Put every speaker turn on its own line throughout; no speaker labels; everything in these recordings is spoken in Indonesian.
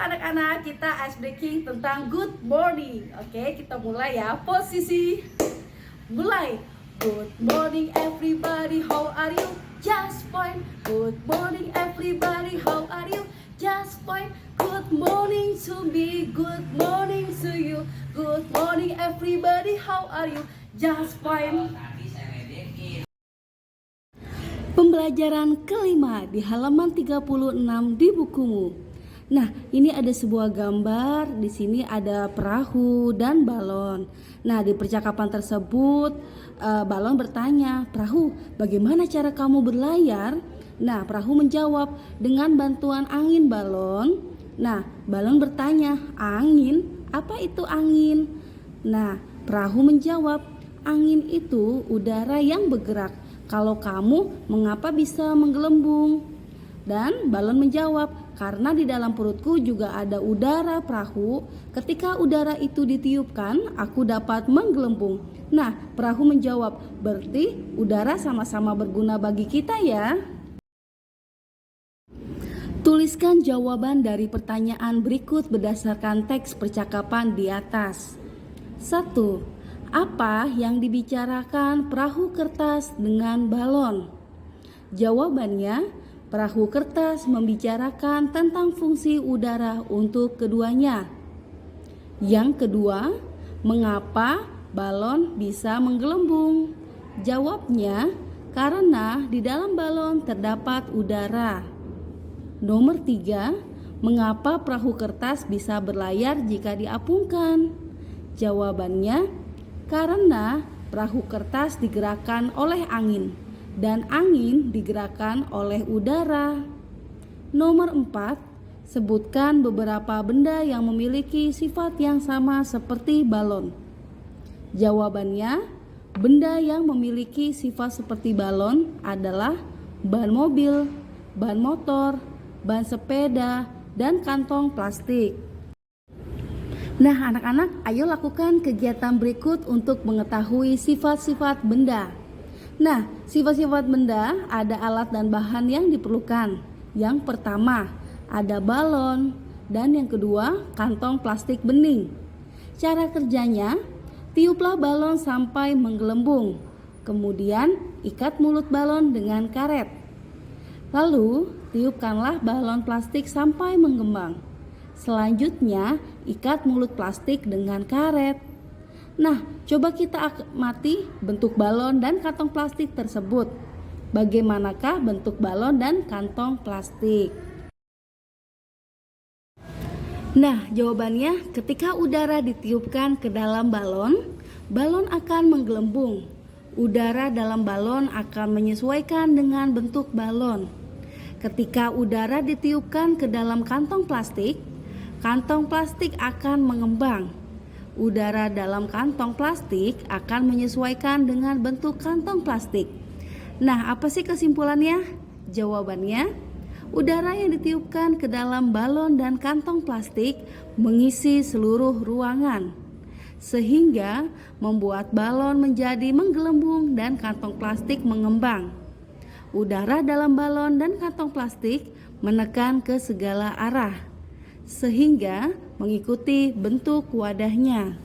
anak-anak, kita ice breaking tentang good morning. Oke, kita mulai ya. Posisi mulai. Good morning everybody, how are you? Just fine. Good morning everybody, how are you? Just fine. Good morning to me, good morning to you. Good morning everybody, how are you? Just fine. Pembelajaran kelima di halaman 36 di bukumu. Nah, ini ada sebuah gambar. Di sini ada perahu dan balon. Nah, di percakapan tersebut balon bertanya, "Perahu, bagaimana cara kamu berlayar?" Nah, perahu menjawab, "Dengan bantuan angin balon." Nah, balon bertanya, "Angin? Apa itu angin?" Nah, perahu menjawab, "Angin itu udara yang bergerak. Kalau kamu, mengapa bisa menggelembung?" Dan balon menjawab, "Karena di dalam perutku juga ada udara perahu. Ketika udara itu ditiupkan, aku dapat menggelembung." Nah, perahu menjawab, "Berarti udara sama-sama berguna bagi kita ya." Tuliskan jawaban dari pertanyaan berikut berdasarkan teks percakapan di atas. 1. Apa yang dibicarakan perahu kertas dengan balon? Jawabannya, perahu kertas membicarakan tentang fungsi udara untuk keduanya. Yang kedua, mengapa balon bisa menggelembung? Jawabnya, karena di dalam balon terdapat udara. Nomor 3, mengapa perahu kertas bisa berlayar jika diapungkan? Jawabannya, karena perahu kertas digerakkan oleh angin dan angin digerakkan oleh udara. Nomor 4, sebutkan beberapa benda yang memiliki sifat yang sama seperti balon. Jawabannya, benda yang memiliki sifat seperti balon adalah ban mobil, ban motor, ban sepeda, dan kantong plastik. Nah, anak-anak, ayo lakukan kegiatan berikut untuk mengetahui sifat-sifat benda. Nah, sifat-sifat benda ada alat dan bahan yang diperlukan. Yang pertama, ada balon, dan yang kedua, kantong plastik bening. Cara kerjanya, tiuplah balon sampai menggelembung. Kemudian, ikat mulut balon dengan karet. Lalu, tiupkanlah balon plastik sampai menggembang. Selanjutnya, ikat mulut plastik dengan karet. Nah, coba kita amati bentuk balon dan kantong plastik tersebut. Bagaimanakah bentuk balon dan kantong plastik? Nah, jawabannya, ketika udara ditiupkan ke dalam balon, balon akan menggelembung. Udara dalam balon akan menyesuaikan dengan bentuk balon. Ketika udara ditiupkan ke dalam kantong plastik akan mengembang. Udara dalam kantong plastik akan menyesuaikan dengan bentuk kantong plastik. Nah, apa sih kesimpulannya? Jawabannya, udara yang ditiupkan ke dalam balon dan kantong plastik mengisi seluruh ruangan, sehingga membuat balon menjadi menggelembung dan kantong plastik mengembang. Udara dalam balon dan kantong plastik menekan ke segala arah, sehingga mengikuti bentuk wadahnya.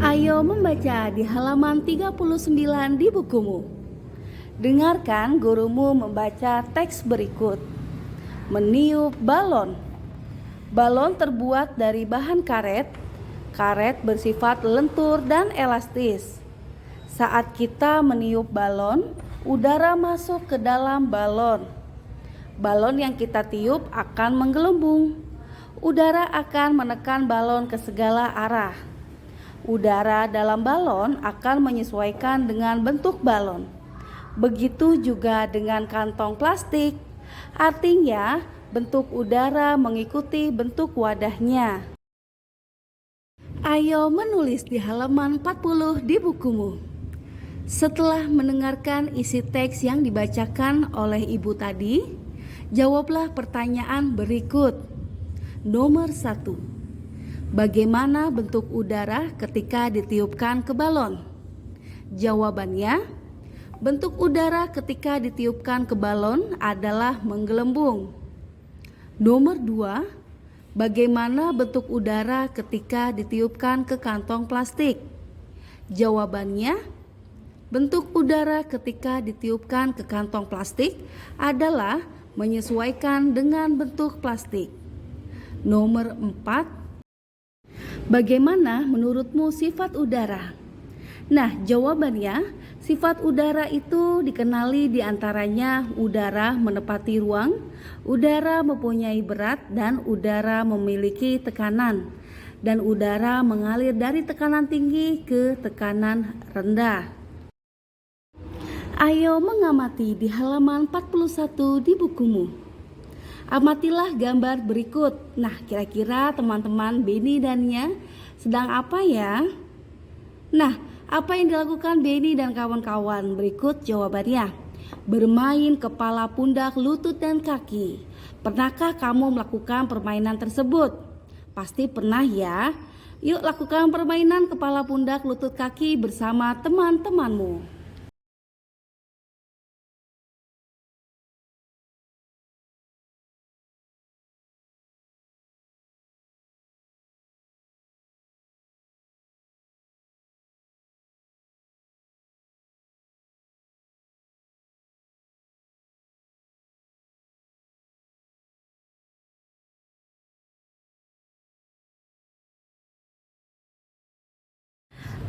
Ayo membaca di halaman 39 di bukumu. Dengarkan gurumu membaca teks berikut. Meniup balon. Balon terbuat dari bahan karet. Karet bersifat lentur dan elastis. Saat kita meniup balon, udara masuk ke dalam balon. Balon yang kita tiup akan menggelembung. Udara akan menekan balon ke segala arah. Udara dalam balon akan menyesuaikan dengan bentuk balon. Begitu juga dengan kantong plastik. Artinya, bentuk udara mengikuti bentuk wadahnya. Ayo menulis di halaman 40 di bukumu. Setelah mendengarkan isi teks yang dibacakan oleh ibu tadi, jawablah pertanyaan berikut. Nomor 1. Bagaimana bentuk udara ketika ditiupkan ke balon? Jawabannya, Bentuk udara ketika ditiupkan ke balon adalah menggelembung. Nomor 2, bagaimana bentuk udara ketika ditiupkan ke kantong plastik? Jawabannya, bentuk udara ketika ditiupkan ke kantong plastik adalah menyesuaikan dengan bentuk plastik. Nomor 4, bagaimana menurutmu sifat udara? Nah, jawabannya, sifat udara itu dikenali diantaranya udara menepati ruang, udara mempunyai berat, dan udara memiliki tekanan, dan udara mengalir dari tekanan tinggi ke tekanan rendah. Ayo mengamati di halaman 41 di bukumu. Amatilah gambar berikut. Nah, kira-kira teman-teman Beni dan Nia sedang apa ya? Nah, apa yang dilakukan Beni dan kawan-kawan? Berikut jawabannya. Bermain kepala, pundak, lutut, dan kaki. Pernahkah kamu melakukan permainan tersebut? Pasti pernah ya. Yuk lakukan permainan kepala, pundak, lutut, kaki bersama teman-temanmu.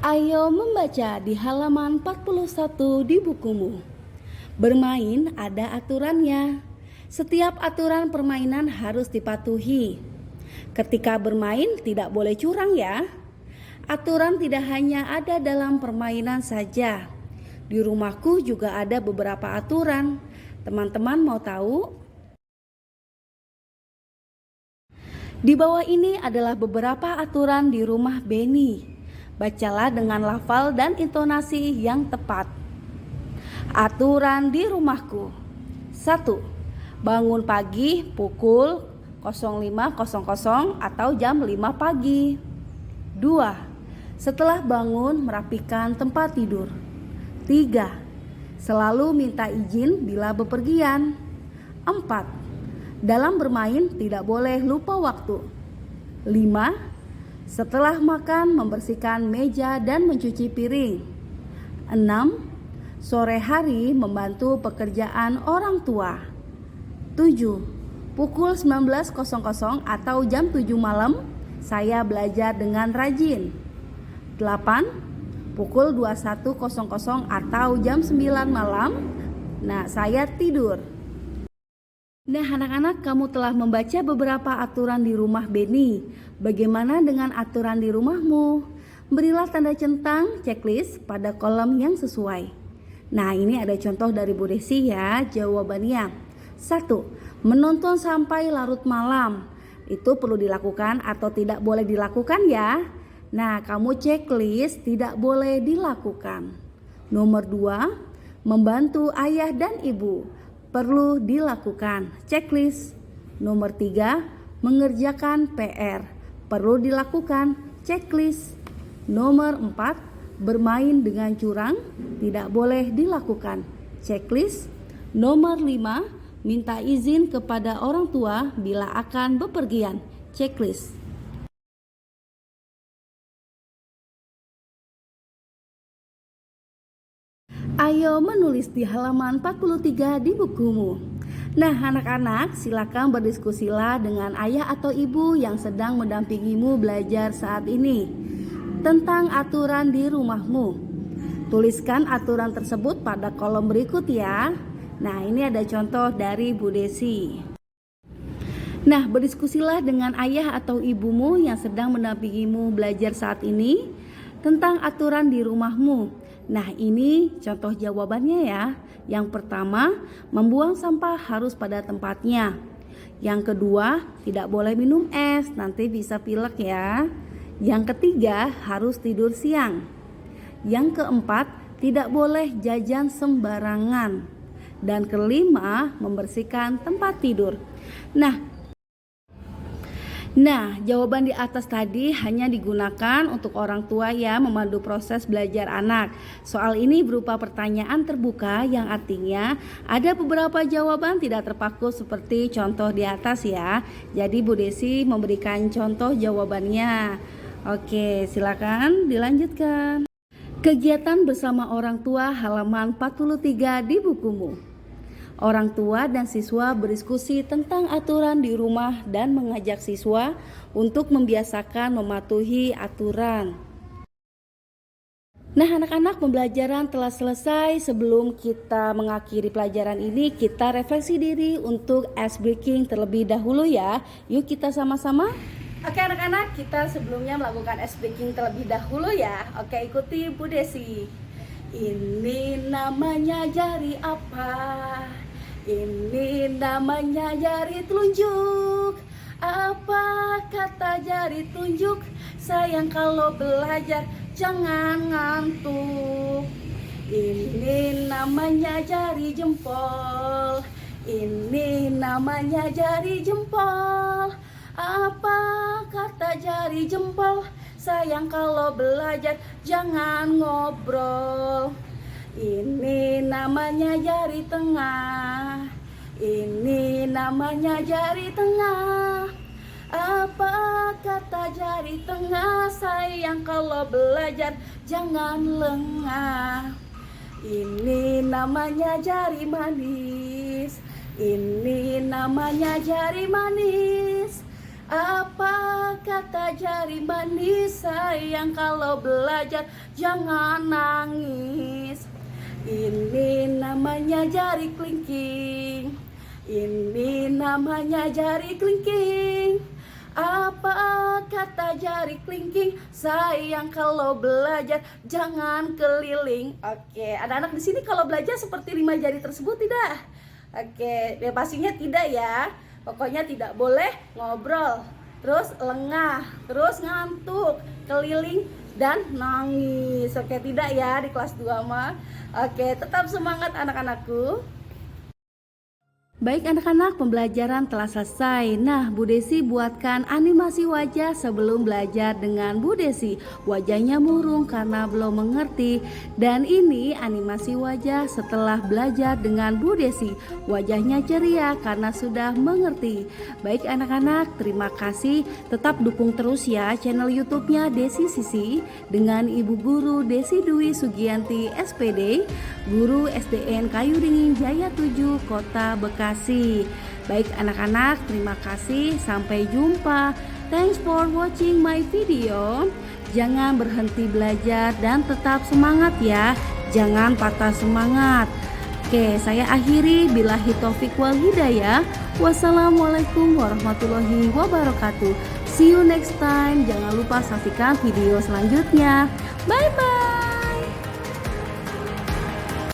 Ayo membaca di halaman 41 di bukumu. Bermain ada aturannya. Setiap aturan permainan harus dipatuhi. Ketika bermain tidak boleh curang ya. Aturan tidak hanya ada dalam permainan saja. Di rumahku juga ada beberapa aturan. Teman-teman mau tahu? Di bawah ini adalah beberapa aturan di rumah Beni. Bacalah dengan lafal dan intonasi yang tepat. Aturan di rumahku. 1. Bangun pagi pukul 05.00 atau jam 5 pagi. 2. Setelah bangun merapikan tempat tidur. 3. Selalu minta izin bila bepergian. 4. Dalam bermain tidak boleh lupa waktu. 5. Setelah makan membersihkan meja dan mencuci piring. 6. Sore hari membantu pekerjaan orang tua. 7. Pukul 19.00 atau jam 7 malam saya belajar dengan rajin. 8. Pukul 21.00 atau jam 9 malam saya tidur. Nah, anak-anak, kamu telah membaca beberapa aturan di rumah Beni. Bagaimana dengan aturan di rumahmu? Berilah tanda centang checklist pada kolom yang sesuai. Nah, ini ada contoh dari Bu Desi ya. Jawabannya. 1. Menonton sampai larut malam. Itu perlu dilakukan atau tidak boleh dilakukan ya? Nah, kamu checklist tidak boleh dilakukan. Nomor 2. Membantu ayah dan ibu. Perlu dilakukan, checklist. Nomor 3, mengerjakan PR. Perlu dilakukan, checklist. Nomor 4, bermain dengan curang. Tidak boleh dilakukan, checklist. Nomor 5, minta izin kepada orang tua bila akan bepergian, checklist. Ayo menulis di halaman 43 di bukumu. Nah, anak-anak, silakan berdiskusilah dengan ayah atau ibu yang sedang mendampingimu belajar saat ini tentang aturan di rumahmu. Tuliskan aturan tersebut pada kolom berikut ya. Nah, ini ada contoh dari Bu Desi. Nah, berdiskusilah dengan ayah atau ibumu yang sedang mendampingimu belajar saat ini tentang aturan di rumahmu. Nah, ini contoh jawabannya ya. Yang pertama, membuang sampah harus pada tempatnya. Yang kedua, tidak boleh minum es, nanti bisa pilek ya. Yang ketiga, harus tidur siang. Yang keempat, tidak boleh jajan sembarangan. Dan kelima, membersihkan tempat tidur. Nah, Nah, jawaban di atas tadi hanya digunakan untuk orang tua ya memandu proses belajar anak. Soal ini berupa pertanyaan terbuka yang artinya ada beberapa jawaban tidak terpaku seperti contoh di atas ya. Jadi Bu Desi memberikan contoh jawabannya. Oke, silakan dilanjutkan. Kegiatan bersama orang tua halaman 43 di bukumu. Orang tua dan siswa berdiskusi tentang aturan di rumah dan mengajak siswa untuk membiasakan mematuhi aturan. Nah, anak-anak, pembelajaran telah selesai. Sebelum kita mengakhiri pelajaran ini, kita refleksi diri untuk ice breaking terlebih dahulu ya. Yuk kita sama-sama. Oke anak-anak, kita sebelumnya melakukan ice breaking terlebih dahulu ya. Oke, ikuti Bu Desi. Ini namanya jari apa? Ini namanya jari telunjuk. Apa kata jari telunjuk? Sayang kalau belajar jangan ngantuk. Ini namanya jari jempol. Ini namanya jari jempol. Apa kata jari jempol? Sayang kalau belajar jangan ngobrol. Ini namanya jari tengah. Ini namanya jari tengah. Apa kata jari tengah? Sayang kalau belajar jangan lengah. Ini namanya jari manis. Ini namanya jari manis. Apa kata jari manis? Sayang kalau belajar jangan nangis. Ini namanya jari kelingking. Ini namanya jari kelingking. Apa kata jari kelingking? Sayang kalau belajar jangan keliling. Oke, anak-anak di sini kalau belajar seperti 5 jari tersebut tidak? Oke, ya pastinya tidak ya. Pokoknya tidak boleh ngobrol, terus lengah, terus ngantuk, keliling dan nangis. Oke, tidak ya di kelas 2 mah. Oke, tetap semangat anak-anakku. Baik anak-anak, pembelajaran telah selesai. Nah, Bu Desi buatkan animasi wajah sebelum belajar dengan Bu Desi. Wajahnya murung karena belum mengerti. Dan ini animasi wajah setelah belajar dengan Bu Desi. Wajahnya ceria karena sudah mengerti. Baik anak-anak, terima kasih. Tetap dukung terus ya channel YouTube-nya Desi Sisi dengan Ibu Guru Desi Dwi Sugianti SPD, Guru SDN Kayu Dingin Jaya 7, Kota Bekasi. Baik anak-anak, terima kasih. Sampai jumpa. Thanks for watching my video. Jangan berhenti belajar dan tetap semangat ya. Jangan patah semangat. Oke, saya akhiri. Billahi taufik wal hidayah. Wassalamualaikum warahmatullahi wabarakatuh. See you next time. Jangan lupa saksikan video selanjutnya. Bye bye.